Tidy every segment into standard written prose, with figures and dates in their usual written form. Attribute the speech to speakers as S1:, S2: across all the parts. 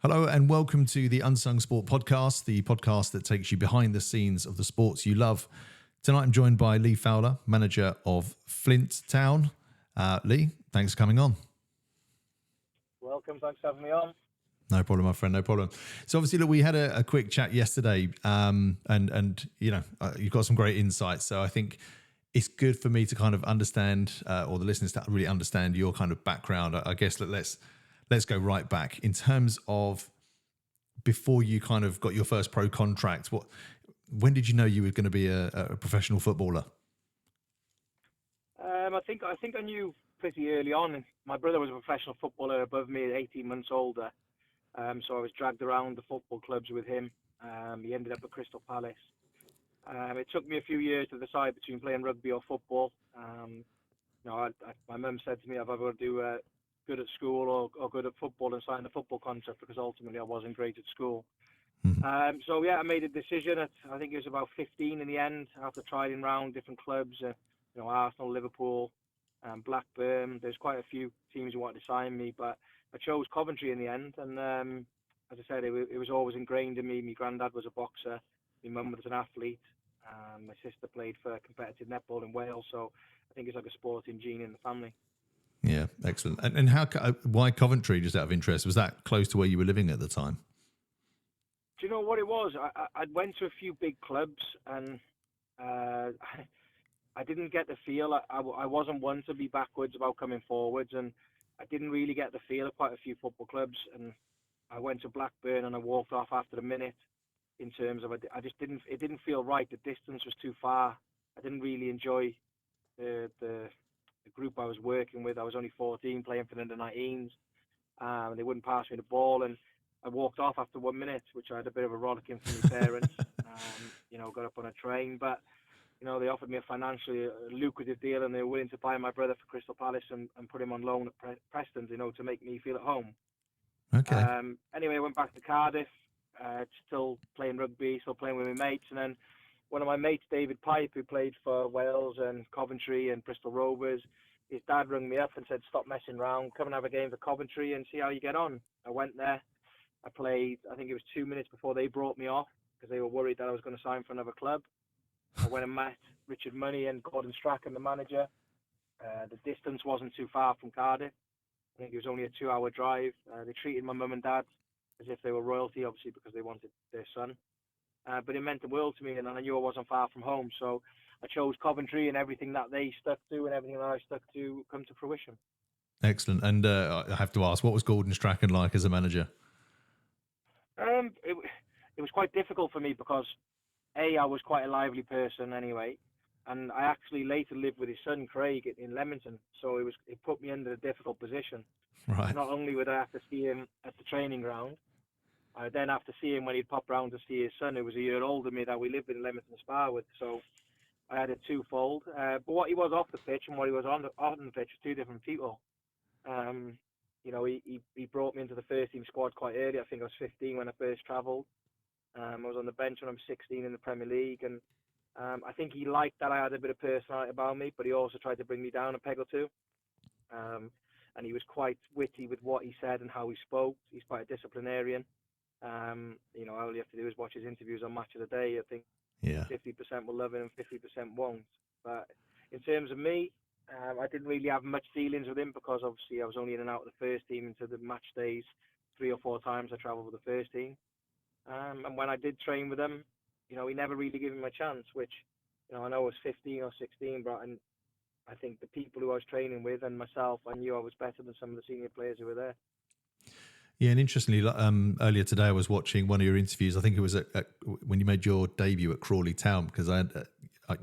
S1: Hello and welcome to the Unsung Sport Podcast, the podcast that takes you behind the scenes of the sports you love. Tonight I'm joined by Lee Fowler, manager of Flint Town. Lee, thanks for coming on.
S2: Welcome, thanks for having me on.
S1: No problem, my friend, no problem. So obviously, look, we had a quick chat yesterday and you know, you've got some great insights. So I think it's good for me to kind of understand, or the listeners to really understand your kind of background. I guess let's go right back in terms of before you kind of got your first pro contract. When did you know you were going to be a professional footballer?
S2: I think I knew pretty early on. My brother was a professional footballer above me, 18 months older. So I was dragged around the football clubs with him. He ended up at Crystal Palace. It took me a few years to decide between playing rugby or football. My mum said to me, I've either got to do good at school or good at football and sign a football contract, because ultimately I wasn't great at school.
S1: Mm-hmm.
S2: I made a decision at, I think it was about 15 in the end, after trying around different clubs, Arsenal, Liverpool, Blackburn. There's quite a few teams who wanted to sign me, but I chose Coventry in the end. And as I said, it was always ingrained in me. My granddad was a boxer. My mum was an athlete. My sister played for competitive netball in Wales. So I think it's like a sporting gene in the family.
S1: Yeah, excellent. And why Coventry, just out of interest? Was that close to where you were living at the time?
S2: Do you know what it was? I went to a few big clubs, and I didn't get the feel. I wasn't one to be backwards about coming forwards, and I didn't really get the feel of quite a few football clubs. And I went to Blackburn, and I walked off after a minute. In terms of, it didn't feel right. The distance was too far. I didn't really enjoy the group I was working with. I was only 14, playing for the under-19s. They wouldn't pass me the ball, and I walked off after 1 minute, which I had a bit of a rollicking from my parents. Got up on a train, but they offered me a financially lucrative deal, and they were willing to buy my brother for Crystal Palace and put him on loan at Preston's, to make me feel at home.
S1: Okay.
S2: Anyway, I went back to Cardiff, still playing rugby, still playing with my mates, and then one of my mates, David Pipe, who played for Wales and Coventry and Bristol Rovers, his dad rang me up and said, stop messing around, come and have a game for Coventry and see how you get on. I went there. I played, I think it was 2 minutes before they brought me off, because they were worried that I was going to sign for another club. I went and met Richard Money and Gordon Strachan, the manager. The distance wasn't too far from Cardiff. I think it was only a 2-hour drive. They treated my mum and dad as if they were royalty, obviously, because they wanted their son. But it meant the world to me, and I knew I wasn't far from home. So I chose Coventry, and everything that they stuck to and everything that I stuck to come to fruition.
S1: Excellent. And I have to ask, what was Gordon Strachan like as a manager?
S2: It was quite difficult for me because, I was quite a lively person anyway, and I actually later lived with his son Craig in Leamington, so it put me under a difficult position.
S1: Right.
S2: Not only would I have to see him at the training ground, I then have to see him when he'd pop round to see his son, who was a year older than me, that we lived in Leamington Spa with. So I had it twofold. But what he was off the pitch and what he was on the pitch were two different people. He brought me into the first team squad quite early. I think I was 15 when I first travelled. I was on the bench when I was 16 in the Premier League, and I think he liked that I had a bit of personality about me, but he also tried to bring me down a peg or two. And he was quite witty with what he said and how he spoke. He's quite a disciplinarian. All you have to do is watch his interviews on Match of the Day. I think 50% will love him and 50% won't. But in terms of me, I didn't really have much dealings with him, because obviously I was only in and out of the first team into the match days. 3 or 4 times I travelled with the first team. And when I did train with him, he never really gave him a chance, which, I know I was 15 or 16, but I think the people who I was training with and myself, I knew I was better than some of the senior players who were there.
S1: Yeah, and interestingly, earlier today I was watching one of your interviews. I think it was when you made your debut at Crawley Town, because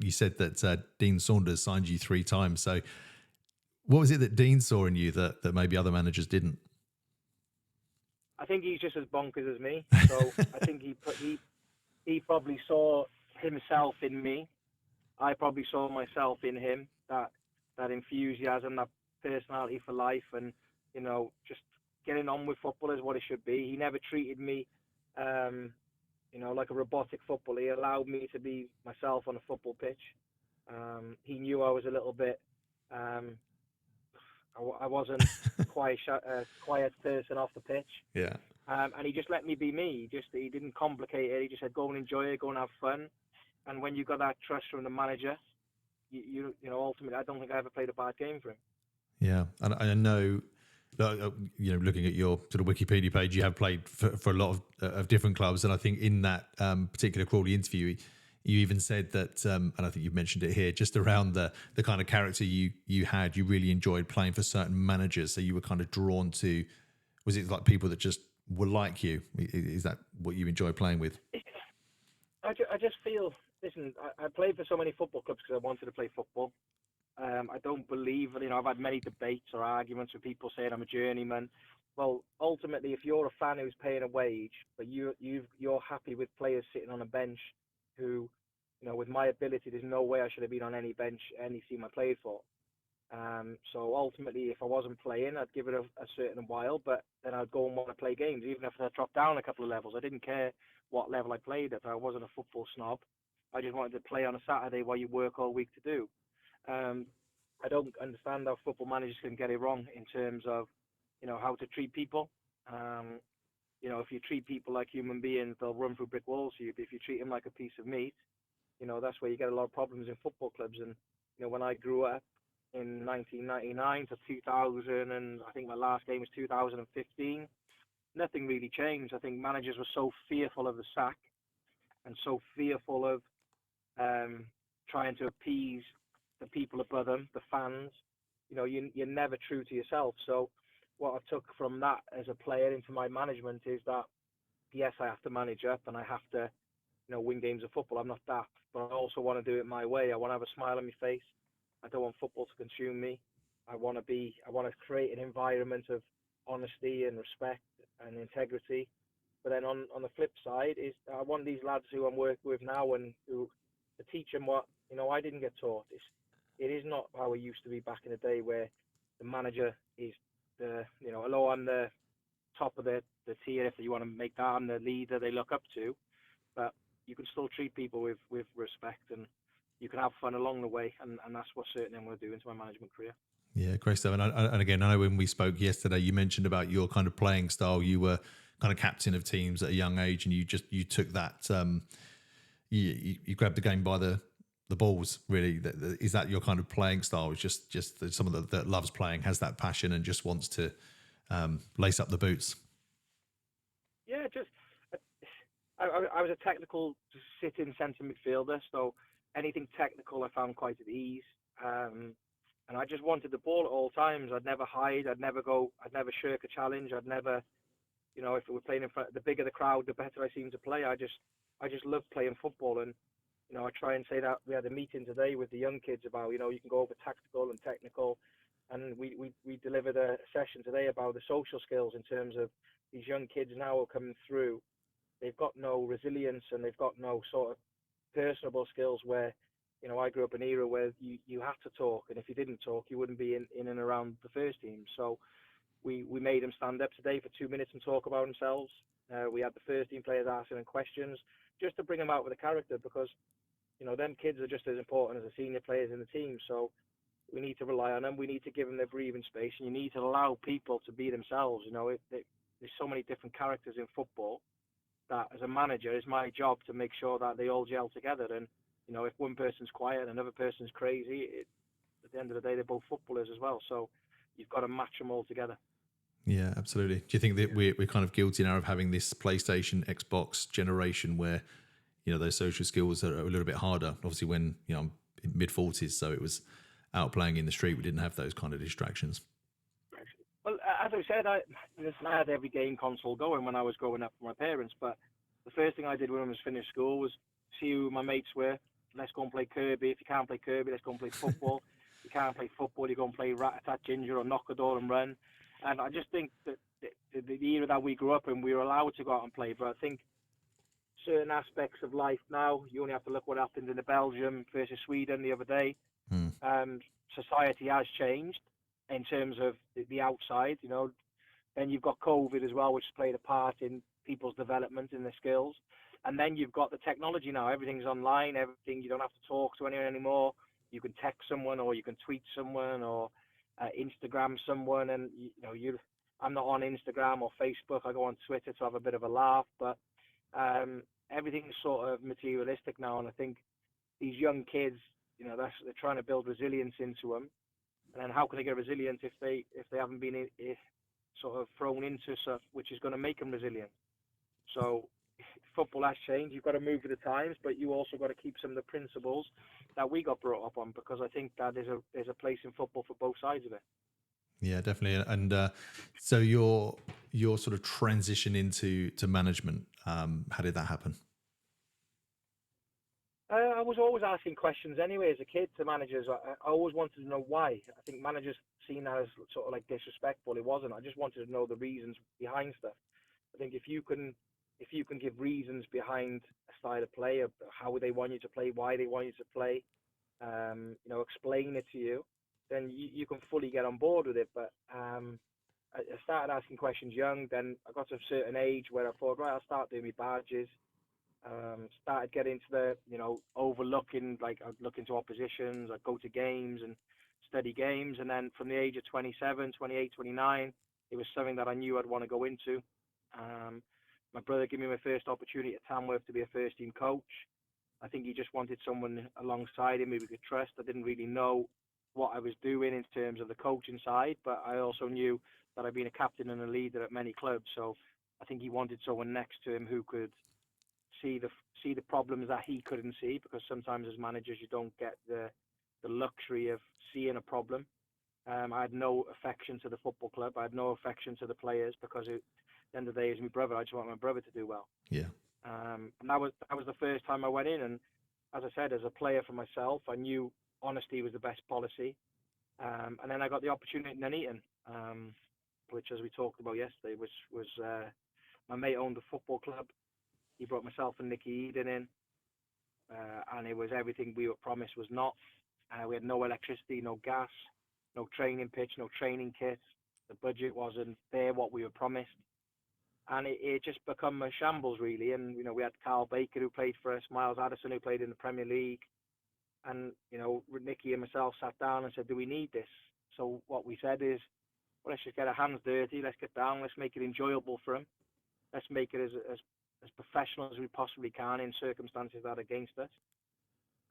S1: you said that Dean Saunders signed you 3 times. So what was it that Dean saw in you that maybe other managers didn't?
S2: I think he's just as bonkers as me. So I think he probably saw himself in me. I probably saw myself in him. That enthusiasm, that personality for life, and just getting on with football is what it should be. He never treated me, like a robotic footballer. He allowed me to be myself on a football pitch. He knew I was a little bit. I wasn't quiet person off the pitch.
S1: Yeah.
S2: And he just let me be me. He didn't complicate it. He just said, go and enjoy it, go and have fun. And when you got that trust from the manager, you know, ultimately, I don't think I ever played a bad game for him.
S1: Yeah, and I know, you know, looking at your sort of Wikipedia page, you have played for a lot of different clubs, and I think in that particular Crawley interview, you even said that, and I think you've mentioned it here, just around the kind of character you had, you really enjoyed playing for certain managers, so you were kind of drawn to, was it like people that just were like you? Is that what you enjoy playing with?
S2: I just feel, listen, I played for so many football clubs because I wanted to play football. I don't believe, you know, I've had many debates or arguments with people saying I'm a journeyman. Well, ultimately, if you're a fan who's paying a wage, but you're happy with players sitting on a bench who, you know, with my ability, there's no way I should have been on any bench, any team I played for. So ultimately, if I wasn't playing, I'd give it a certain while, but then I'd go and want to play games, even if I dropped down a couple of levels. I didn't care what level I played at. I wasn't a football snob. I just wanted to play on a Saturday while you work all week to do. Um, I don't understand how football managers can get it wrong in terms of, you know, how to treat people. Um, you know, if you treat people like human beings, they'll run through brick walls to you. But if you treat them like a piece of meat, you know, that's where you get a lot of problems in football clubs. And, you know, when I grew up in 1999 to 2000, and I think my last game was 2015, nothing really changed. I think managers were so fearful of the sack and so fearful of um, trying to appease the people above them, the fans. You know, you're never true to yourself. So what I took from that as a player into my management is that, yes, I have to manage up and I have to, you know, win games of football. I'm not daft, but I also want to do it my way. I want to have a smile on my face. I don't want football to consume me. I want to create an environment of honesty and respect and integrity. But then on the flip side is I want these lads who I'm working with now and who to teach them what, you know, I didn't get taught. It is not how it used to be back in the day where the manager is the, you know, although I'm the top of the tier, if you want to make that, I'm the leader they look up to, but you can still treat people with respect and you can have fun along the way. And that's what certainly I'm going to do into my management career.
S1: Yeah, great stuff. And again, I know when we spoke yesterday, you mentioned about your kind of playing style. You were kind of captain of teams at a young age, and you took that. You grabbed the game by the balls. Really, is that your kind of playing style? It's just someone that loves playing, has that passion, and just wants to lace up the boots.
S2: Yeah, just I was a technical sitting centre midfielder, so anything technical I found quite at ease. And I just wanted the ball at all times. I'd never hide. I'd never shirk a challenge. I'd never, you know, if we were playing in front, the bigger the crowd, the better I seemed to play. I just love playing football. And, you know, I try and say that we had a meeting today with the young kids about, you know, you can go over tactical and technical. And we delivered a session today about the social skills in terms of these young kids now are coming through. They've got no resilience and they've got no sort of personable skills where, you know, I grew up in an era where you have to talk, and if you didn't talk, you wouldn't be in and around the first team. So we made them stand up today for 2 minutes and talk about themselves. We had the first team players asking them questions just to bring them out with a character because, you know, them kids are just as important as the senior players in the team. So we need to rely on them. We need to give them their breathing space, and you need to allow people to be themselves. You know, there's so many different characters in football that as a manager, it's my job to make sure that they all gel together. And, you know, if one person's quiet and another person's crazy, at the end of the day, they're both footballers as well. So you've got to match them all together.
S1: Yeah, absolutely. Do you think that we're kind of guilty now of having this PlayStation, Xbox generation where, you know, those social skills are a little bit harder? Obviously, when, you know, I'm in mid-40s, so it was out playing in the street. We didn't have those kind of distractions.
S2: Well, as I said, I had every game console going when I was growing up with my parents. But the first thing I did when I was finished school was see who my mates were. Let's go and play Kirby. If you can't play Kirby, let's go and play football. If you can't play football, you go and play Rat-a-tat-ginger or knock a door and run. And I just think that the era that we grew up in, we were allowed to go out and play. But I think certain aspects of life now, you only have to look what happened in the Belgium versus Sweden the other day. Society has changed in terms of the outside, you know. Then you've got COVID as well, which has played a part in people's development and their skills. And then you've got the technology now. Everything's online. Everything, you don't have to talk to anyone anymore. You can text someone or you can tweet someone or Instagram someone. And, you know, I'm not on Instagram or Facebook. I go on Twitter to have a bit of a laugh, but everything's sort of materialistic now, and I think these young kids, they're trying to build resilience into them. And then how can they get resilient if they haven't been sort of thrown into stuff which is going to make them resilient? So football has changed. You've got to move with the times, but you also got to keep some of the principles that we got brought up on, because I think that there's a place in football for both sides of it.
S1: Yeah, definitely. And so your sort of transition into management, how did that happen?
S2: I was always asking questions anyway as a kid to managers. I always wanted to know why. I think managers seen that as sort of like disrespectful. It wasn't. I just wanted to know the reasons behind stuff. I think if you can give reasons behind a style of play, of how they want you to play, why they want you to play, explain it to you, then you can fully get on board with it. But I started asking questions young. Then I got to a certain age where I thought, right, I'll start doing my badges. Started getting to the, overlooking, like I'd look into oppositions, I'd go to games and study games. And then from the age of 27, 28, 29, it was something that I knew I'd want to go into. My brother gave me my first opportunity at Tamworth to be a first team coach. I think he just wanted someone alongside him who we could trust. I didn't really know what I was doing in terms of the coaching side, but I also knew that I'd been a captain and a leader at many clubs. So I think he wanted someone next to him who could see the problems that he couldn't see, because sometimes as managers you don't get the luxury of seeing a problem. I had no affection to the football club. I had no affection to the players, because at the end of the day, he's my brother. I just want my brother to do well.
S1: Yeah.
S2: And that was the first time I went in, and as I said, as a player for myself, I knew honesty was the best policy. And then I got the opportunity in Nuneaton, which, as we talked about yesterday, was my mate owned the football club. He brought myself and Nicky Eden in, and it was everything we were promised was not. We had no electricity, no gas, no training pitch, no training kit. The budget wasn't there, what we were promised. And it just become a shambles, really. And, we had Carl Baker, who played for us, Miles Addison, who played in the Premier League. And, Nicky and myself sat down and said, do we need this? So what we said is, well, let's just get our hands dirty. Let's get down. Let's make it enjoyable for them. Let's make it as professional as we possibly can in circumstances that are against us.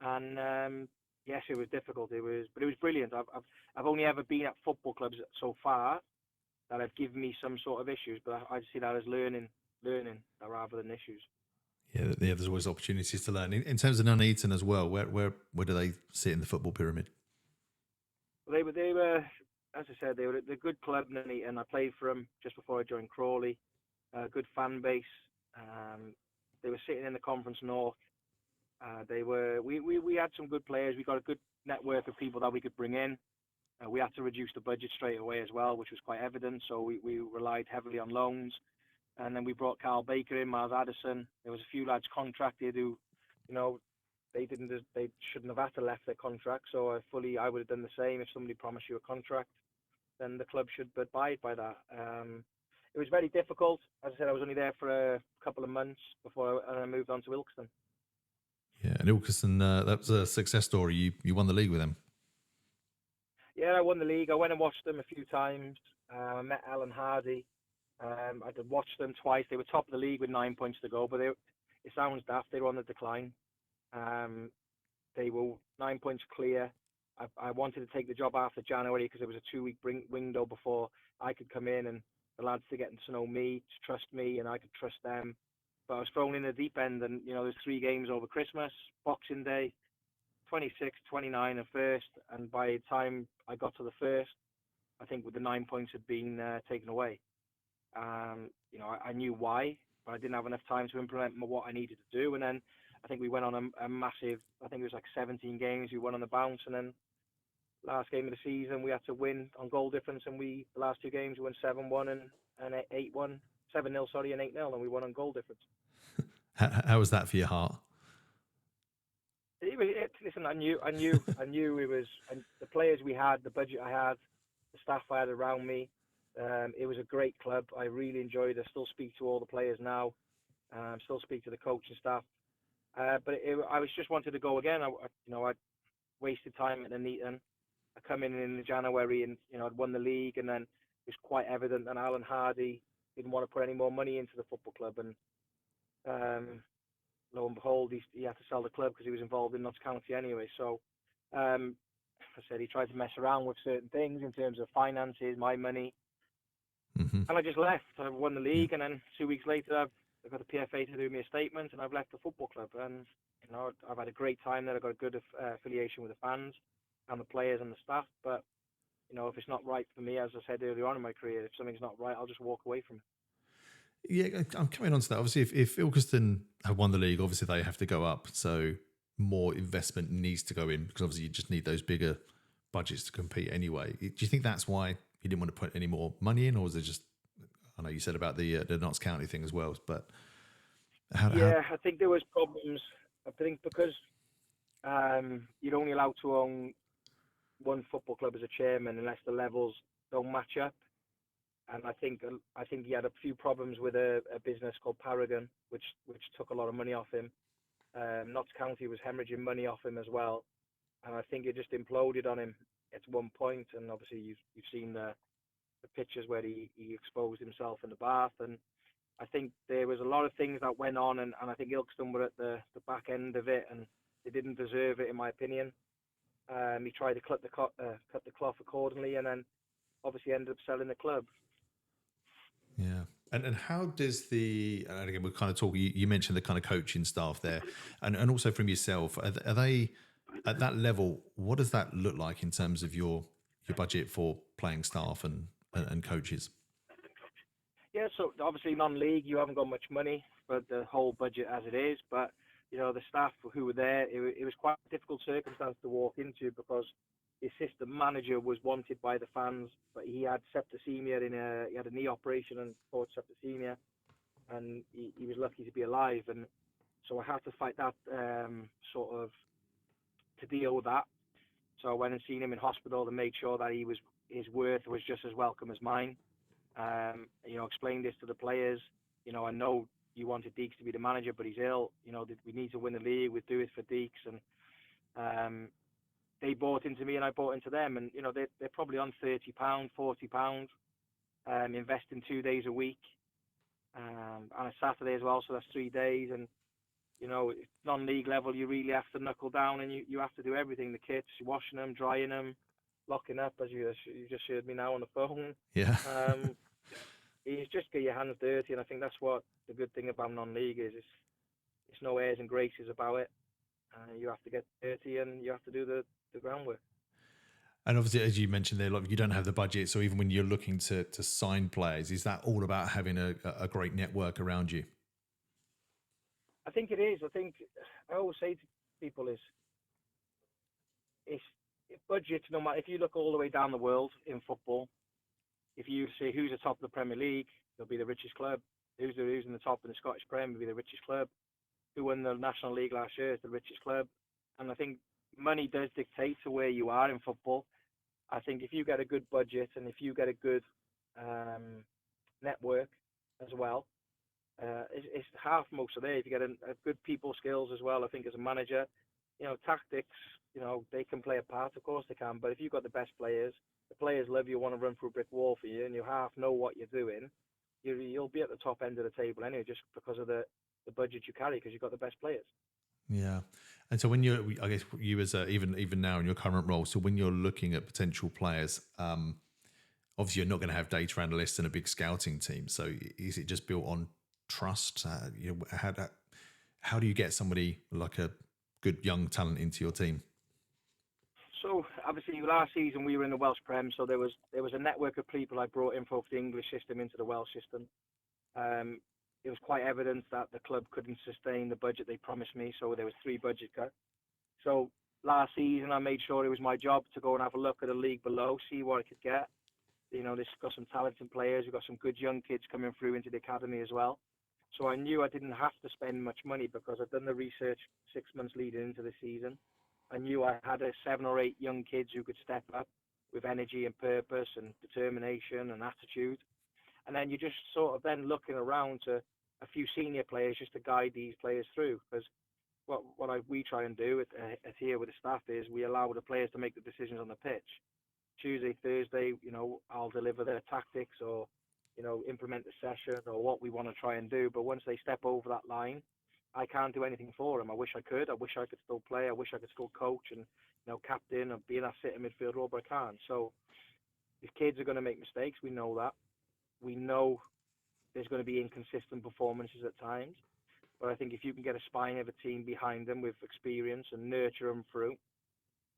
S2: And yes, it was difficult. But it was brilliant. I've only ever been at football clubs so far that have given me some sort of issues, but I see that as learning rather than issues.
S1: Yeah, there's always opportunities to learn. In terms of Nuneaton as well, where do they sit in the football pyramid?
S2: Well, they were, as I said, they were a good club, Nuneaton. I played for them just before I joined Crawley. Good fan base. They were sitting in the Conference North. We had some good players. We got a good network of people that we could bring in. We had to reduce the budget straight away as well, which was quite evident. So we relied heavily on loans. And then we brought Carl Baker in, Miles Addison. There was a few lads contracted who, they shouldn't have had to left their contract. So I would have done the same. If somebody promised you a contract, then the club should abide by that. It was very difficult. As I said, I was only there for a couple of months before I moved on to Ilkeston.
S1: Yeah, and Ilkeston, that was a success story. You won the league with them.
S2: Yeah, I won the league. I went and watched them a few times. I met Alan Hardy. I did watch them twice. They were top of the league with 9 points to go, but it sounds daft. They were on the decline. They were 9 points clear. I wanted to take the job after January because it was a 2-week window before I could come in and the lads to get to know me, to trust me, and I could trust them. But I was thrown in the deep end, and there's 3 games over Christmas, Boxing Day, 26, 29, and 1st. And by the time I got to the 1st, I think with the 9 points had been taken away. I knew why, but I didn't have enough time to implement what I needed to do. And then I think we went on a massive, I think it was like 17 games. We won on the bounce, and then last game of the season we had to win on goal difference, and the last 2 games we won 7-1 and 8-1, 7-0 sorry, and 8-0, and we won on goal difference.
S1: How was that for your heart?
S2: Listen, I knew it was, and the players we had, the budget I had, the staff I had around me. It was a great club. I really enjoyed it. I still speak to all the players now. Still speak to the coaching staff. But I was just wanted to go again. I wasted time at Nuneaton. I come in January and I'd won the league, and then was quite evident that Alan Hardy didn't want to put any more money into the football club, and lo and behold, he had to sell the club because he was involved in Notts County anyway. So, I said he tried to mess around with certain things in terms of finances, my money,
S1: Mm-hmm.
S2: and I just left. I won the
S1: Yeah.
S2: league, and then 2 weeks later, I've got the PFA to do me a statement, and I've left the football club. And I've had a great time there. I've got a good affiliation with the fans and the players and the staff. But if it's not right for me, as I said earlier on in my career, if something's not right, I'll just walk away from it.
S1: Yeah, I'm coming on to that. Obviously, if Ilkeston have won the league, obviously they have to go up. So more investment needs to go in because obviously you just need those bigger budgets to compete anyway. Do you think that's why you didn't want to put any more money in, or was it just? I know you said about the Notts County thing as well, but how
S2: Yeah, I think there was problems. I think because you're only allowed to own one football club as a chairman unless the levels don't match up. And I think he had a few problems with a business called Paragon, which took a lot of money off him. Notts County was hemorrhaging money off him as well, and I think it just imploded on him at one point. And obviously you've seen the pictures where he exposed himself in the bath, and I think there was a lot of things that went on, and I think Ilkeston were at the back end of it, and they didn't deserve it in my opinion. He tried to cut the cloth accordingly, and then obviously ended up selling the club.
S1: Yeah. And how does and again, we're kind of talking, you mentioned the kind of coaching staff there, and also from yourself, are they at that level? What does that look like in terms of your budget for playing staff and coaches?
S2: Yeah, so obviously non-league, you haven't got much money for the whole budget as it is, but the staff who were there, it was quite a difficult circumstance to walk into because the assistant manager was wanted by the fans, but he had septicemia he had a knee operation and caught septicemia, and he was lucky to be alive, and so I had to fight that sort of to deal with that. So I went and seen him in hospital and made sure that his worth was just as welcome as mine. Explain this to the players. I know you wanted Deeks to be the manager, but he's ill. We need to win the league. We'll do it for Deeks. And they bought into me and I bought into them. And, they're probably on £30, £40, investing 2 days a week, on a Saturday as well. So that's 3 days. And, non-league level, you really have to knuckle down and you have to do everything. The kits, washing them, drying them, locking up, as you just heard me now on the phone.
S1: Yeah.
S2: You just get your hands dirty, and I think that's what the good thing about non-league is. It's no airs and graces about it. You have to get dirty, and you have to do the groundwork.
S1: And obviously, as you mentioned there, like you don't have the budget, so even when you're looking to sign players, is that all about having a great network around you?
S2: I think it is. I think I always say to people it's budget. No matter if you look all the way down the world in football, if you say who's the top of the Premier League, they'll be the richest club. Who's in the top in the Scottish Premier will be the richest club. Who won the National League last year is the richest club. And I think money does dictate to where you are in football. I think if you get a good budget and if you get a good network as well, it's half most of there. If you get a good people skills as well, I think as a manager, tactics, they can play a part. Of course they can. But if you've got the best players, the players love you, want to run through a brick wall for you, and you half know what you're doing, you'll be at the top end of the table anyway, just because of the budget you carry, because you've got the best players.
S1: Yeah. And so I guess you as even now in your current role, so when you're looking at potential players, obviously you're not going to have data analysts and a big scouting team. So is it just built on trust? How do you get somebody like a good young talent into your team?
S2: So obviously last season we were in the Welsh Prem, so there was a network of people I brought in from the English system into the Welsh system. It was quite evident that the club couldn't sustain the budget they promised me, so there was 3 budget cuts. So last season I made sure it was my job to go and have a look at the league below, see what I could get. They've got some talented players, we've got some good young kids coming through into the academy as well. So I knew I didn't have to spend much money because I'd done the research 6 months leading into the season. I knew I had 7 or 8 young kids who could step up with energy and purpose and determination and attitude. And then you're just sort of then looking around to a few senior players just to guide these players through. Because we try and do at here with the staff is we allow the players to make the decisions on the pitch. Tuesday, Thursday, I'll deliver their tactics or, implement the session or what we want to try and do. But once they step over that line, I can't do anything for them. I wish I could. I wish I could still play. I wish I could still coach and, captain and be that sitting midfield role, but I can't. So these kids are going to make mistakes. We know that. We know there's going to be inconsistent performances at times. But I think if you can get a spine of a team behind them with experience and nurture them through,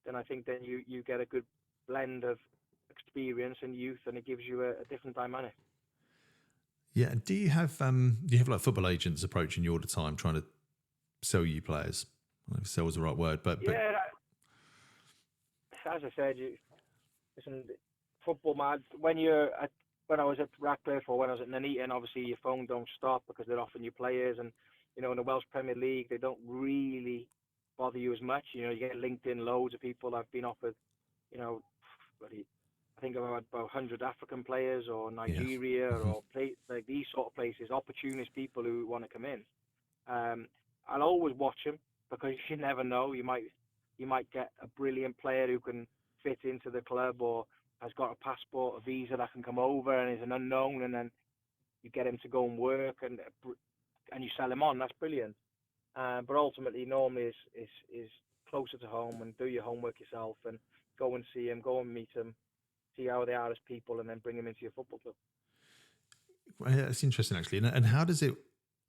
S2: then I think then you get a good blend of experience and youth, and it gives you a different dynamic.
S1: Yeah. And do you have like football agents approaching you all the time trying to sell you players? I don't know if sell is the right word, but
S2: yeah, as I said, listen, football man. When I was at Ratcliffe or when I was at Nuneaton, obviously your phone don't stop because they're offering you players, and in the Welsh Premier League they don't really bother you as much. You get LinkedIn loads of people. I've been offered, I think about 100 African players or Nigeria or like these sort of places, opportunist people who want to come in. I'll always watch them because you never know. You might get a brilliant player who can fit into the club or has got a passport, a visa that can come over and is an unknown, and then you get him to go and work and you sell him on. That's brilliant. But ultimately, normally is closer to home and do your homework yourself and go and see him, go and meet him, see how they are as people, and then bring them into your football club.
S1: Well, yeah, it's interesting actually. And how does it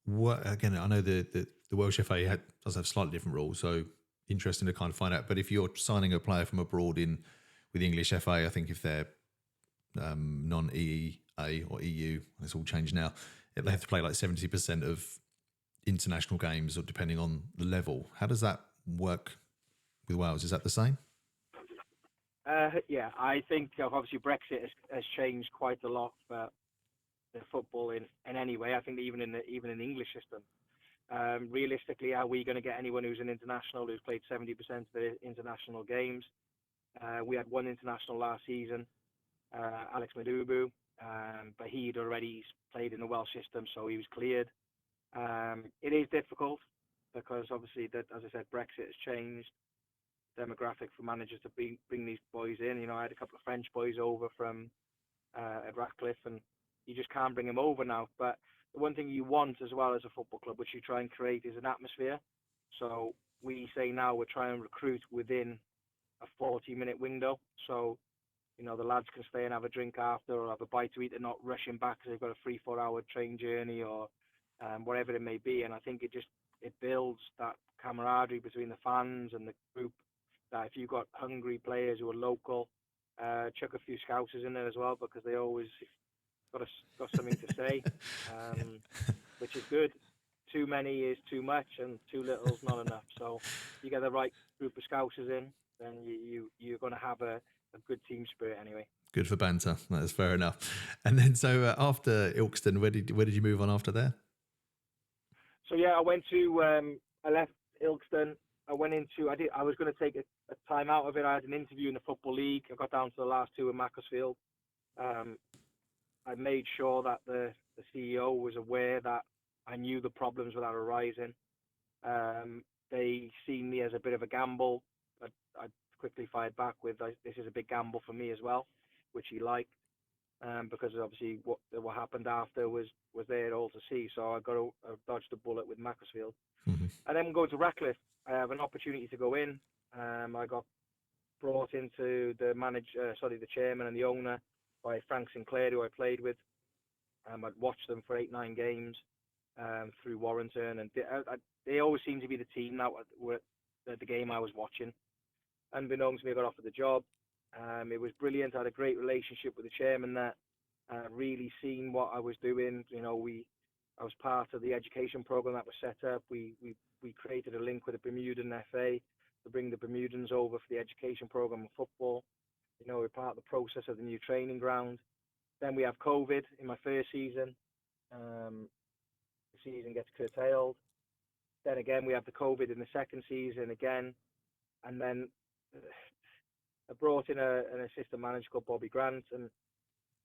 S1: work? Again, I know the Welsh FA does have slightly different rules, so interesting to kind of find out. But if you're signing a player from abroad with the English FA, I think if they're non-EEA or EU, it's all changed now. They have to play like 70% of international games, or depending on the level. How does that work with Wales? Is that the same?
S2: Yeah, I think obviously Brexit has changed quite a lot for the football in any way. I think even in the English system. Realistically, are we going to get anyone who's an international who's played 70% of the international games? We had one international last season, Alex Madubu, but he'd already played in the Welsh system, so he was cleared. It is difficult because obviously, that, as I said, Brexit has changed demographic for managers to bring these boys in. I had a couple of French boys over from at Ratcliffe, and you just can't bring them over now. But the one thing you want as well as a football club, which you try and create, is an atmosphere. So we say now we're trying to recruit within a 40-minute window. So, the lads can stay and have a drink after or have a bite to eat. They're not rushing back because they've got a 3-4 hour train journey or whatever it may be. And I think it builds that camaraderie between the fans and the group, that if you've got hungry players who are local, chuck a few Scousers in there as well, because they always got something to say, which is good. Too many is too much, and too little is not enough. So you get the right group of Scousers in, then you're going to have a good team spirit anyway.
S1: Good for banter. That's fair enough. And then so after Ilkeston, where did you move on after there?
S2: So yeah, I went to I left Ilkeston. I was going to take a time out of it. I had an interview in the Football League. I got down to the last two in Macclesfield. I made sure that the CEO was aware that I knew the problems without arising. They seen me as a bit of a gamble, but I quickly fired back with, this is a big gamble for me as well, which he liked, because obviously what happened after was there all to see. So I dodged a bullet with Macclesfield.
S1: Mm-hmm.
S2: And then going to Ratcliffe, I have an opportunity to go in. I got brought into the chairman and the owner by Frank Sinclair, who I played with. I'd watched them for 8-9 games through Warrington, and they always seemed to be the team that were at the game I was watching. Unbeknownst to me, I got offered the job. It was brilliant. I had a great relationship with the chairman there. Really seen what I was doing. I was part of the education program that was set up. We created a link with the Bermudan FA to bring the Bermudans over for the education program of football. We're part of the process of the new training ground. Then we have COVID in my first season. The season gets curtailed. Then again, we have the COVID in the second season again. And then I brought in an assistant manager called Bobby Grant, and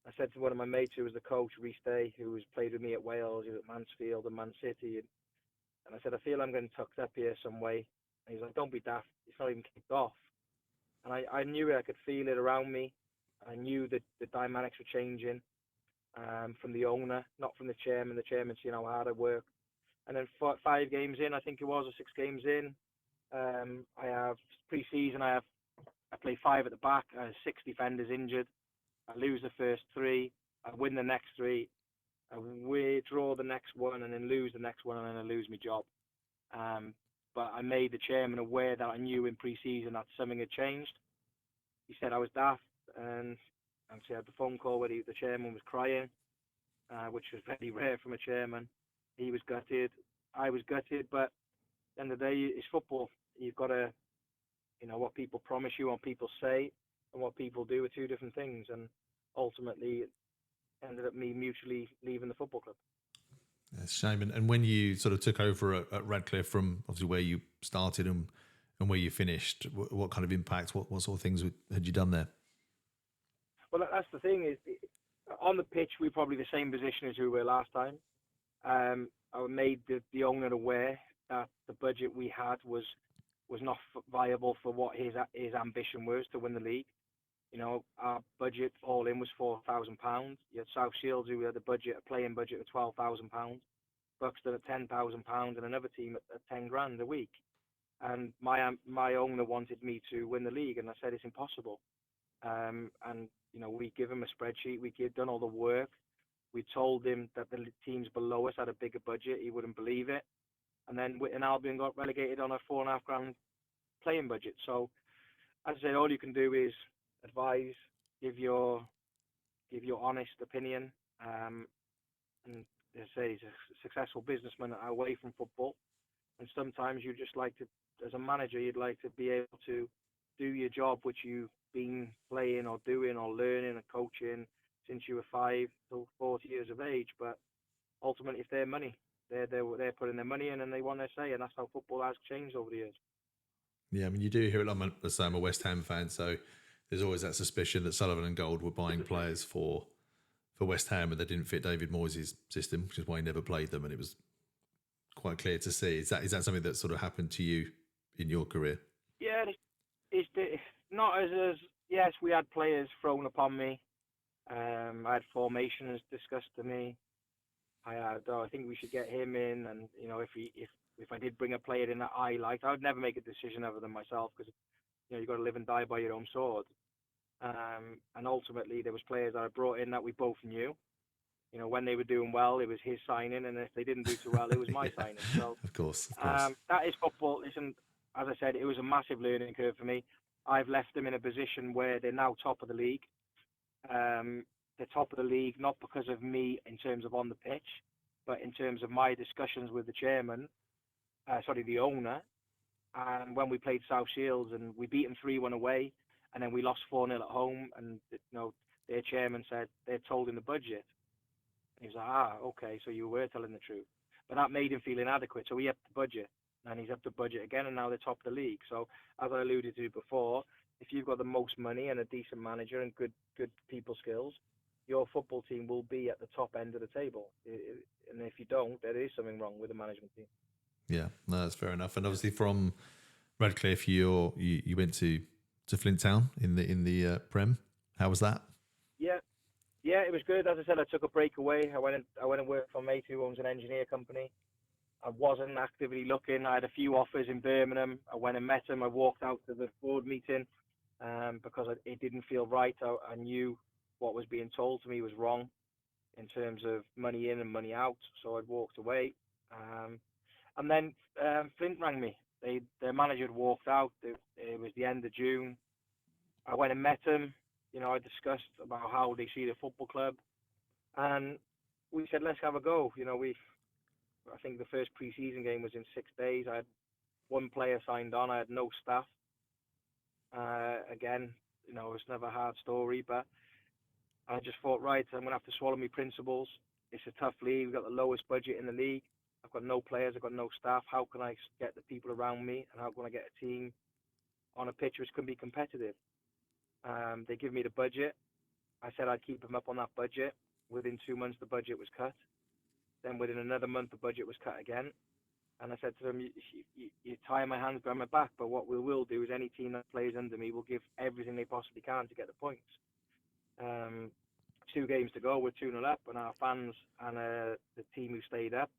S2: I said to one of my mates who was the coach, Rhys Day, who was played with me at Wales, he was at Mansfield and Man City, and I said, I feel I'm getting tucked up here some way. And he's like, don't be daft, it's not even kicked off. And I knew it, I could feel it around me. I knew that the dynamics were changing from the owner, not from the chairman. The chairman seeing how hard I work. And then 5 games in, I think it was, or 6 games in, I have pre-season. I play 5 at the back. I have 6 defenders injured. I lose the first 3. I win the next 3. I draw the next one, and then lose the next one, and then I lose my job. But I made the chairman aware that I knew in pre-season that something had changed. He said I was daft, and I had the phone call where the chairman was crying, which was very rare from a chairman. He was gutted. I was gutted, but at the end of the day, it's football. You've got to, what people promise you, what people say, and what people do are 2 different things. And ultimately, it ended up me mutually leaving the football club.
S1: It's a shame. And when you sort of took over at Radcliffe from obviously where you started and where you finished, what kind of impact, what sort of things had you done there?
S2: Well, that's the thing is, on the pitch, we're probably the same position as we were last time. I made the owner aware that the budget we had was not viable for what his ambition was to win the league. Our budget all in was £4,000. You had South Shields, who had a playing budget of £12,000, Buxton at £10,000, and another team at 10 grand a week. And my owner wanted me to win the league, and I said it's impossible. And we give him a spreadsheet. We done all the work. We told him that the teams below us had a bigger budget. He wouldn't believe it. And then Whitton Albion got relegated on a £4.5 grand playing budget. So, as I said, all you can do is advise, give your honest opinion. And as I say, he's a successful businessman away from football. And sometimes you just like to, as a manager, you'd like to be able to do your job, which you've been playing or doing or learning and coaching since you were 5 till 40 years of age. But ultimately, it's their money. They're putting their money in, and they want their say, and that's how football has changed over the years.
S1: Yeah, I mean, you do hear it. I'm a West Ham fan, so there's always that suspicion that Sullivan and Gold were buying players for West Ham, and they didn't fit David Moyes' system, which is why he never played them, and it was quite clear to see. Is that something that sort of happened to you in your career?
S2: Yeah, it's not as yes, we had players thrown upon me. I had formations discussed to me. I think we should get him in, and if I did bring a player in that I liked, I would never make a decision other than myself, because you've got to live and die by your own sword. And ultimately, there was players that I brought in that we both knew. When they were doing well, it was his signing, and if they didn't do too well, it was my signing. So,
S1: of course.
S2: that is football. Listen, as I said, it was a massive learning curve for me. I've left them in a position where they're now top of the league. They're top of the league not because of me in terms of on the pitch, but in terms of my discussions with the chairman, the owner. And when we played South Shields, and we beat them 3-1 away, and then we lost 4-0 at home, and their chairman said they're told in the budget. And he was like, okay, so you were telling the truth. But that made him feel inadequate, so he upped the budget, and he's upped the budget again, and now they're top of the league. So, as I alluded to before, if you've got the most money and a decent manager and good people skills, your football team will be at the top end of the table. And if you don't, there is something wrong with the management team.
S1: Yeah, no, that's fair enough. And obviously, from Radcliffe, you went to Flint Town in the Prem. How was that?
S2: Yeah, it was good. As I said, I took a break away. I went and worked for a mate who owns an engineer company. I wasn't actively looking. I had a few offers in Birmingham. I went and met him. I walked out to the board meeting because it didn't feel right. I knew what was being told to me was wrong in terms of money in and money out. So I walked away. And then Flint rang me. Their manager had walked out. It was the end of June. I went and met him. I discussed about how they see the football club, and we said, let's have a go. I think the first pre-season game was in 6 days. I had one player signed on. I had no staff. Again, it's never a hard story, but I just thought, right, I'm going to have to swallow my principles. It's a tough league. We've got the lowest budget in the league. I've got no players. I've got no staff. How can I get the people around me, and how can I get a team on a pitch which can be competitive? They give me the budget. I said I'd keep them up on that budget. Within 2 months, the budget was cut. Then within another month, the budget was cut again. And I said to them, you tie my hands behind my back, but what we will do is any team that plays under me will give everything they possibly can to get the points. Um, 2 games to go, we're 2-0 up, and our fans and the team who stayed up,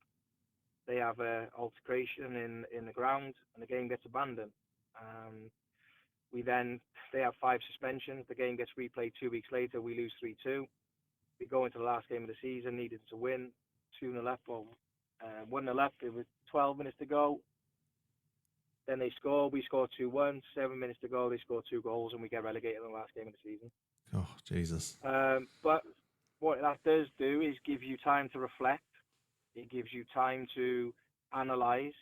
S2: they have a altercation in the ground, and the game gets abandoned. Um, they have 5 suspensions. The game gets replayed 2 weeks later. We lose 3-2. We go into the last game of the season, needed to win, 2-0 up, or 1-0 up. It was 12 minutes to go. Then they score. We score 2-1. 7 minutes to go. They score 2 goals, and we get relegated in the last game of the season.
S1: Oh, Jesus.
S2: But what that does do is give you time to reflect. It gives you time to analyse.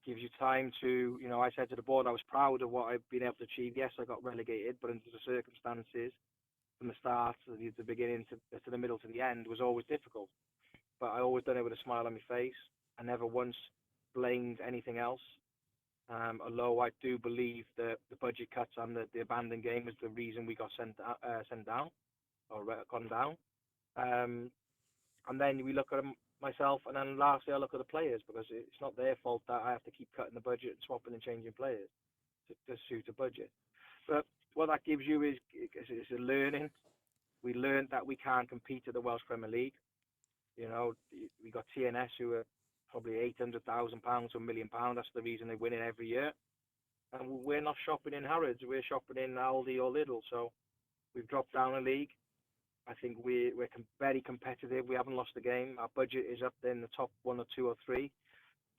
S2: Gives you time to, I said to the board I was proud of what I've been able to achieve. Yes, I got relegated, but under the circumstances, from the start to the beginning to the middle to the end, was always difficult. But I always done it with a smile on my face. I never once blamed anything else. Although I do believe that the budget cuts and the abandoned game was the reason we got sent down or gone down. And then we look at myself, and then lastly I look at the players, because it's not their fault that I have to keep cutting the budget and swapping and changing players to suit a budget. But what that gives you is a learning. We learned that we can't compete at the Welsh Premier League. We got TNS who are probably £800,000 to £1 million. That's the reason they win it every year. And we're not shopping in Harrods. We're shopping in Aldi or Lidl. So we've dropped down a league. I think we're very competitive. We haven't lost a game. Our budget is up there in the top 1 or 2 or 3.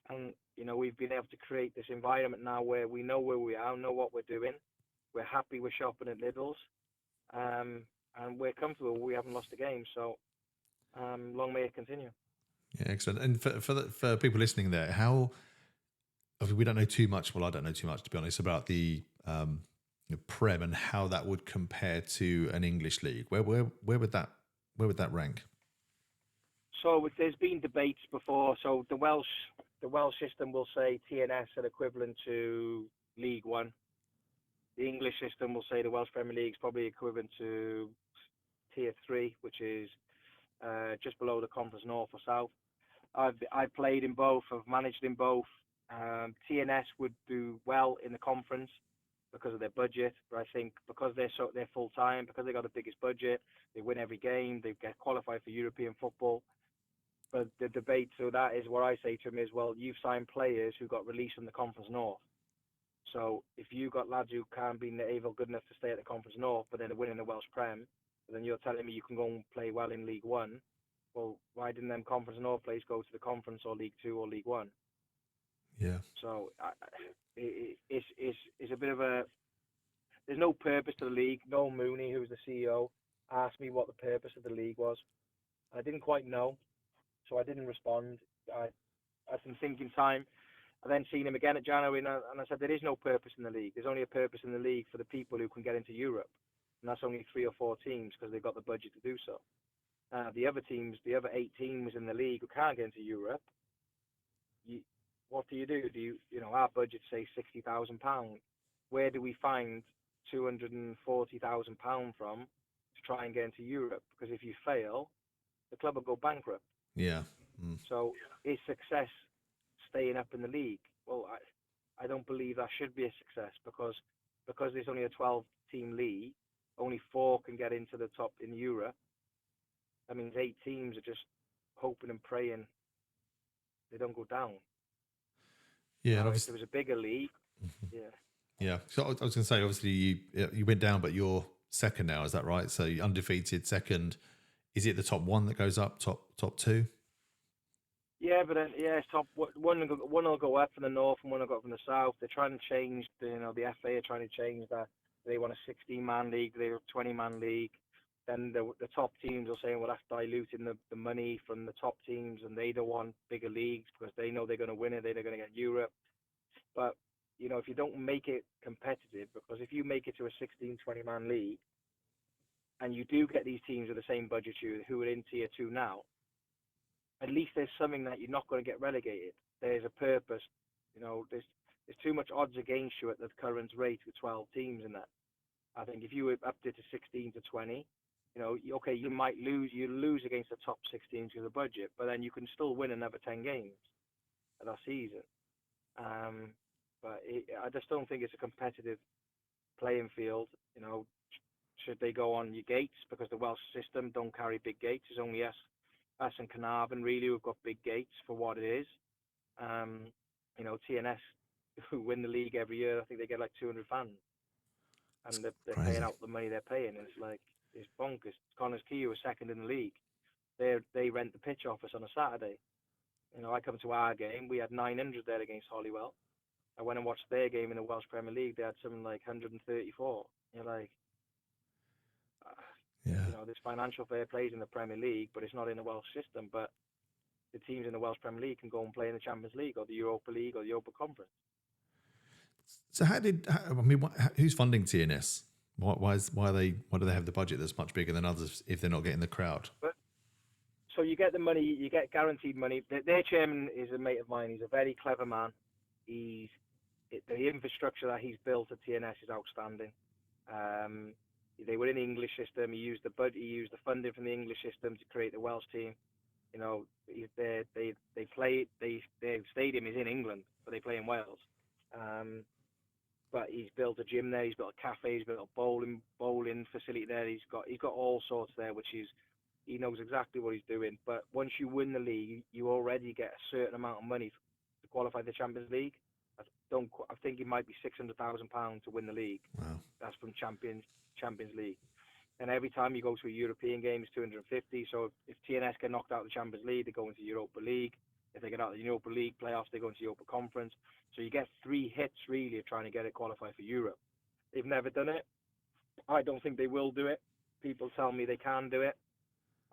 S2: And, we've been able to create this environment now where we know where we are, know what we're doing. We're happy we're shopping at Lidl's. And we're comfortable. We haven't lost a game. So long may it continue.
S1: Yeah, excellent. And for people listening there, we don't know too much. Well, I don't know too much, to be honest, about the Prem and how that would compare to an English league. Where would that rank?
S2: So there's been debates before. So the Welsh system will say TNS are equivalent to League One. The English system will say the Welsh Premier League is probably equivalent to Tier 3, which is just below the Conference North or South. I've played in both. I've managed in both. TNS would do well in the conference because of their budget, but I think because they're full time, because they got the biggest budget, they win every game, they get qualified for European football. But the debate, so that is what I say to them is, well, you've signed players who got released from the Conference North. So if you got lads who can't be good enough to stay at the Conference North, but then they're winning the Welsh Prem, then you're telling me you can go and play well in League One. Well, why didn't them Conference North players go to the Conference or League Two or League One?
S1: Yeah.
S2: So it's a bit of a. There's no purpose to the league. Noel Mooney, who's the CEO, asked me what the purpose of the league was. I didn't quite know, so I didn't respond. I'd been thinking time. I then seen him again at January, and I said there is no purpose in the league. There's only a purpose in the league for the people who can get into Europe, and that's only 3 or 4 teams because they've got the budget to do so. The other 8 teams in the league who can't get into Europe, what do? Our budget say £60,000. Where do we find £240,000 from to try and get into Europe? Because if you fail, the club will go bankrupt.
S1: Yeah.
S2: So is success staying up in the league? Well, I don't believe that should be a success because there's only a 12-team league, only 4 can get into the top in Europe. That means 8 teams are just hoping and praying they don't go down.
S1: Yeah,
S2: if there was a bigger league, yeah.
S1: Yeah. So I was going to say, obviously you went down, but you're second now. Is that right? So you're undefeated second. Is it the top 1 that goes up? Top 2?
S2: Yeah, but it's top one will go up from the north and one will go up from the south. They're trying to change. The FA are trying to change that. They want a 16-man league. They're a 20-man league. Then the top teams are saying, well, that's diluting the money from the top teams, and they don't want bigger leagues because they know they're going to win it. They're going to get Europe. But, if you don't make it competitive, because if you make it to a 16, 20-man league, and you do get these teams with the same budget who are in Tier 2 now, at least there's something that you're not going to get relegated. There's a purpose. There's too much odds against you at the current rate with 12 teams in that. I think if you upped it to 16 to 20, okay, you might lose. You lose against the top 16 to the budget, but then you can still win another 10 games of that season. But I just don't think it's a competitive playing field. should they go on your gates, because the Welsh system don't carry big gates. It's only us and Carnarvon really who've got big gates for what it is. TNS who win the league every year, I think they get like 200 fans, and they're paying out the money they're paying. And it's bonkers. Connors Key was second in the league. They rent the pitch off us on a Saturday. I come to our game. We had 900 there against Hollywell. I went and watched their game in the Welsh Premier League. They had something like 134. You're like, there's financial fair plays in the Premier League, but it's not in the Welsh system. But the teams in the Welsh Premier League can go and play in the Champions League or the Europa League or the Europa Conference.
S1: So who's funding TNS? Why do they have the budget that's much bigger than others if they're not getting the crowd?
S2: So you get the money, you get guaranteed money. Their chairman is a mate of mine. He's a very clever man. The infrastructure that he's built at TNS is outstanding. They were in the English system. He used the funding from the English system to create the Welsh team. Their stadium is in England, but they play in Wales. But he's built a gym there. He's built a cafe. He's built a bowling facility there. He's got all sorts there, he knows exactly what he's doing. But once you win the league, you already get a certain amount of money to qualify the Champions League. I think it might be £600,000 to win the league.
S1: Wow.
S2: That's from Champions League. And every time you go to a European game, it's 250. So if TNS get knocked out of the Champions League, they go into Europa League. If they get out of the Europa League playoffs, they go into Europa Conference. So you get 3 hits really of trying to get it qualified for Europe. They've never done it. I don't think they will do it. People tell me they can do it.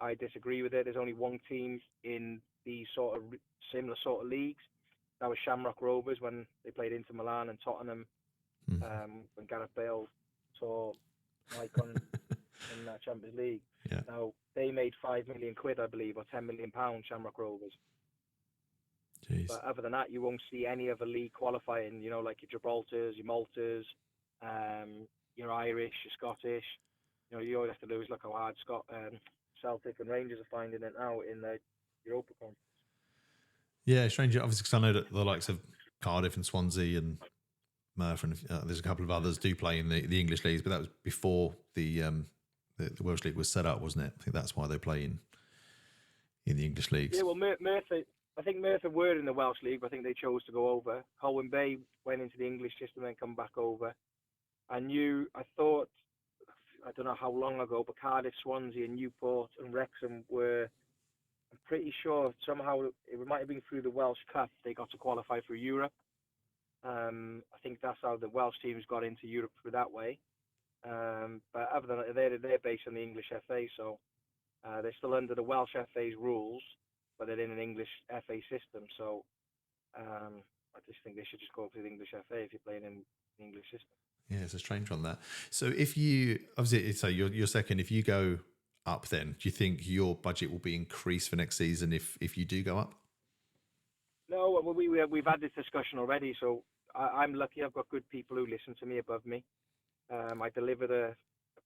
S2: I disagree with it. There's only one team in these sort of similar sort of leagues. That was Shamrock Rovers when they played Inter Milan and Tottenham. When Gareth Bale saw Icon in that Champions League.
S1: Yeah.
S2: Now they made £5 million, I believe, or £10 million. Shamrock Rovers.
S1: Jeez.
S2: But other than that, you won't see any other league qualifying. Like your Gibraltars, your Maltas, your Irish, your Scottish. You always have to lose. Look how hard Celtic and Rangers are finding it now in the Europa Conference.
S1: Yeah, strange. Obviously, because I know that the likes of Cardiff and Swansea and Merth and there's a couple of others do play in the English leagues, but that was before the Welsh League was set up, wasn't it? I think that's why they play in the English leagues.
S2: Yeah, well, I think Merthyr were in the Welsh League, but I think they chose to go over. Colwyn Bay went into the English system and then come back over. I thought, I don't know how long ago, but Cardiff, Swansea and Newport and Wrexham were, I'm pretty sure somehow, it might have been through the Welsh Cup, they got to qualify for Europe. I think that's how the Welsh teams got into Europe through that way. But other than that, they're based on the English FA, so they're still under the Welsh FA's rules, but they're in an English FA system. So I just think they should just go up to the English FA if you're playing in the English system.
S1: Yeah, it's a strange one that. So if you obviously, so you're second. If you go up, then do you think your budget will be increased for next season if you do go up?
S2: No, well, we've had this discussion already. So I'm lucky. I've got good people who listen to me above me. I delivered a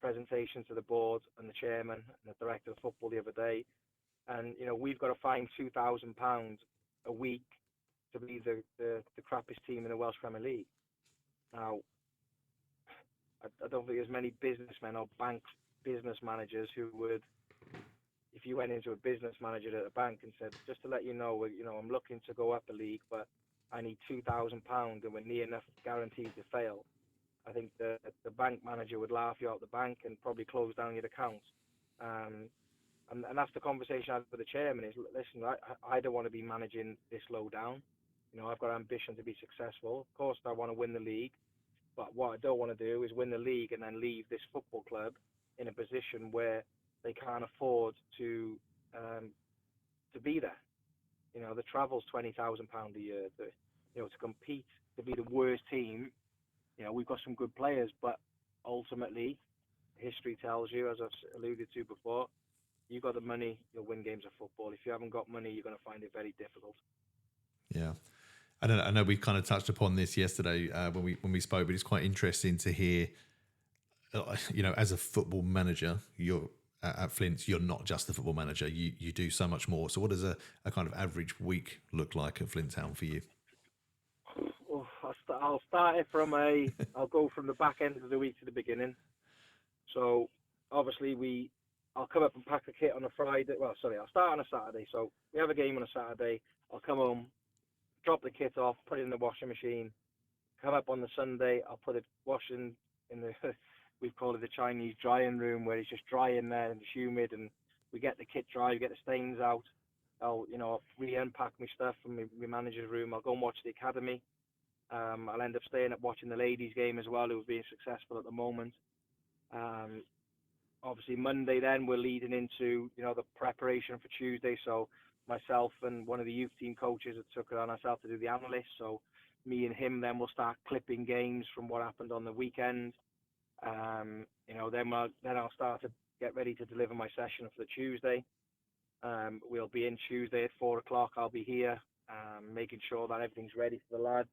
S2: presentation to the board and the chairman and the director of football the other day, and we've got to find £2,000 a week to be the crappiest team in the Welsh Premier League. Now, I don't think there's many businessmen or bank business managers who would, if you went into a business manager at a bank and said, just to let you know, I'm looking to go up a league, but I need £2,000 and we're near enough guaranteed to fail. I think the bank manager would laugh you out the bank and probably close down your accounts. And that's the conversation I had with the chairman is, listen, I don't want to be managing this low down. I've got ambition to be successful. Of course, I want to win the league. But what I don't want to do is win the league and then leave this football club in a position where they can't afford to be there. The travel's £20,000 a year. To compete, to be the worst team. We've got some good players, but ultimately, history tells you, as I've alluded to before, you got the money, you'll win games of football. If you haven't got money, you're going to find it very difficult.
S1: Yeah. I know we kind of touched upon this yesterday when we spoke, but it's quite interesting to hear, as a football manager, you're at Flint, you're not just the football manager. You do so much more. So what does a kind of average week look like at Flint Town for you?
S2: I'll start it I'll go from the back end of the week to the beginning. So obviously I'll come up and pack the kit on a Friday. Well, sorry, I'll start on a Saturday. So we have a game on a Saturday. I'll come home, drop the kit off, put it in the washing machine. Come up on the Sunday, I'll put it washing in the we've called it the Chinese drying room, where it's just dry in there and it's humid, and we get the kit dry, we get the stains out. I'll re-unpack my stuff from my manager's room. I'll go and watch the academy. I'll end up staying up watching the ladies' game as well, who's being successful at the moment. Um, Obviously Monday then we're leading into the preparation for Tuesday. So myself and one of the youth team coaches that took it on ourselves to do the analyst. So me and him then will start clipping games from what happened on the weekend. Then I'll start to get ready to deliver my session for the Tuesday. We'll be in Tuesday at 4 o'clock. I'll be here, making sure that everything's ready for the lads.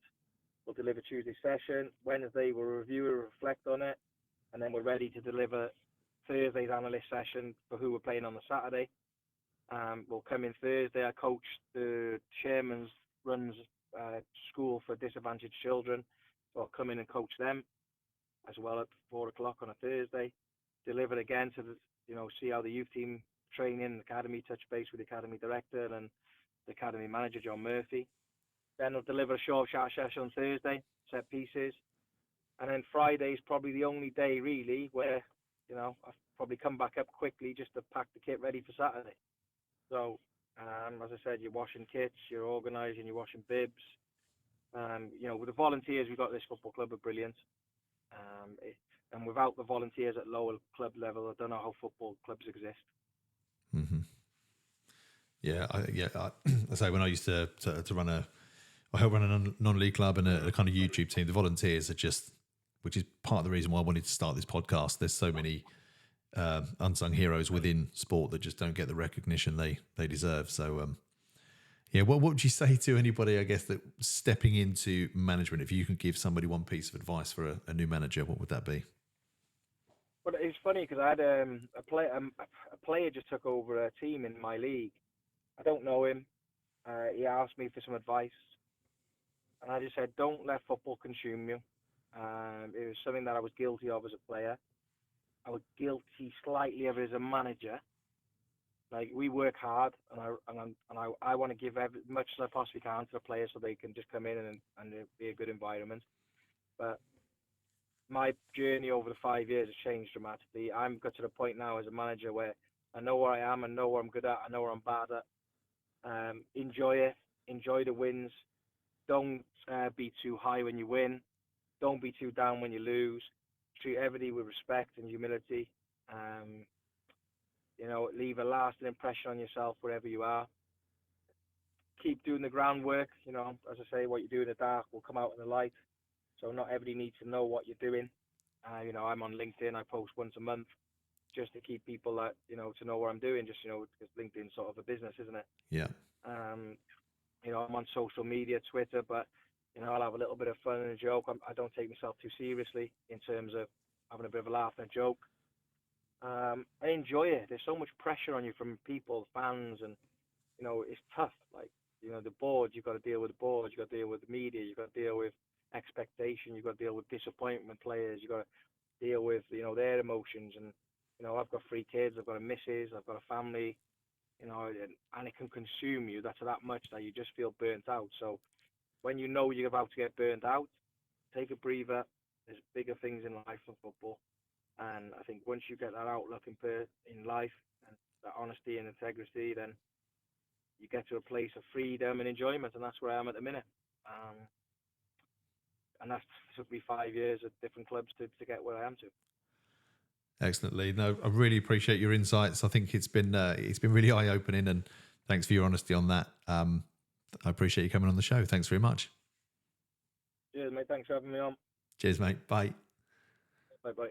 S2: We'll deliver Tuesday session. Wednesday we'll review it, reflect on it, and then we're ready to deliver Thursday's analyst session for who we're playing on the Saturday. We'll come in Thursday. I coach the chairman's runs school for disadvantaged children, so I'll come in and coach them as well at 4 o'clock on a Thursday. Deliver again to see how the youth team training in the academy, touch base with the academy director and the academy manager John Murphy. Then I'll deliver a short chat session on Thursday, set pieces, and then Friday is probably the only day really where I'll probably come back up quickly just to pack the kit ready for Saturday. So, as I said, you're washing kits, you're organising, you're washing bibs. With the volunteers we've got at this football club are brilliant. And without the volunteers at lower club level, I don't know how football clubs exist.
S1: Mm-hmm. Yeah, I say when I used to run I helped run a non-league club and a kind of YouTube team. The volunteers are just, which is part of the reason why I wanted to start this podcast. There's so many unsung heroes within sport that just don't get the recognition they deserve. So, what would you say to anybody, I guess, that stepping into management? If you could give somebody one piece of advice for a new manager, what would that be?
S2: But it's funny because I had a player just took over a team in my league. I don't know him. He asked me for some advice, and I just said, don't let football consume you. It was something that I was guilty of as a player. I was guilty slightly of it as a manager. Like, we work hard, and I want to give as much as I possibly can to the players so they can just come in and it'll be a good environment. But my journey over the 5 years has changed dramatically. I'm got to the point now as a manager where I know where I am, I know what I'm good at, I know where I'm bad at. Enjoy it, enjoy the wins. Don't be too high when you win. Don't be too down when you lose. Treat everybody with respect and humility. Leave a lasting impression on yourself wherever you are. Keep doing the groundwork. As I say, what you do in the dark will come out in the light. So not everybody needs to know what you're doing. I'm on LinkedIn. I post once a month just to keep people that, to know what I'm doing. Just, because LinkedIn's sort of a business, isn't it?
S1: Yeah.
S2: I'm on social media, Twitter, but, I'll have a little bit of fun and a joke. I don't take myself too seriously in terms of having a bit of a laugh and a joke. I enjoy it. There's so much pressure on you from people, fans, and, it's tough. Like, the board, you've got to deal with the board, you've got to deal with the media, you've got to deal with expectation, you've got to deal with disappointment players, you've got to deal with, their emotions. And, I've got 3 kids, I've got a missus, I've got a family, and it can consume you. That's that much that you just feel burnt out. So when you're about to get burnt out, take a breather. There's bigger things in life than football. And I think once you get that outlook in life and that honesty and integrity, then you get to a place of freedom and enjoyment, and that's where I am at the minute. And that's took me 5 years at different clubs to get where I am to.
S1: Excellent, Lee. No, I really appreciate your insights. I think it's been really eye-opening, and thanks for your honesty on that. I appreciate you coming on the show. Thanks very much.
S2: Cheers, mate. Thanks for having me on.
S1: Cheers, mate. Bye.
S2: Bye-bye.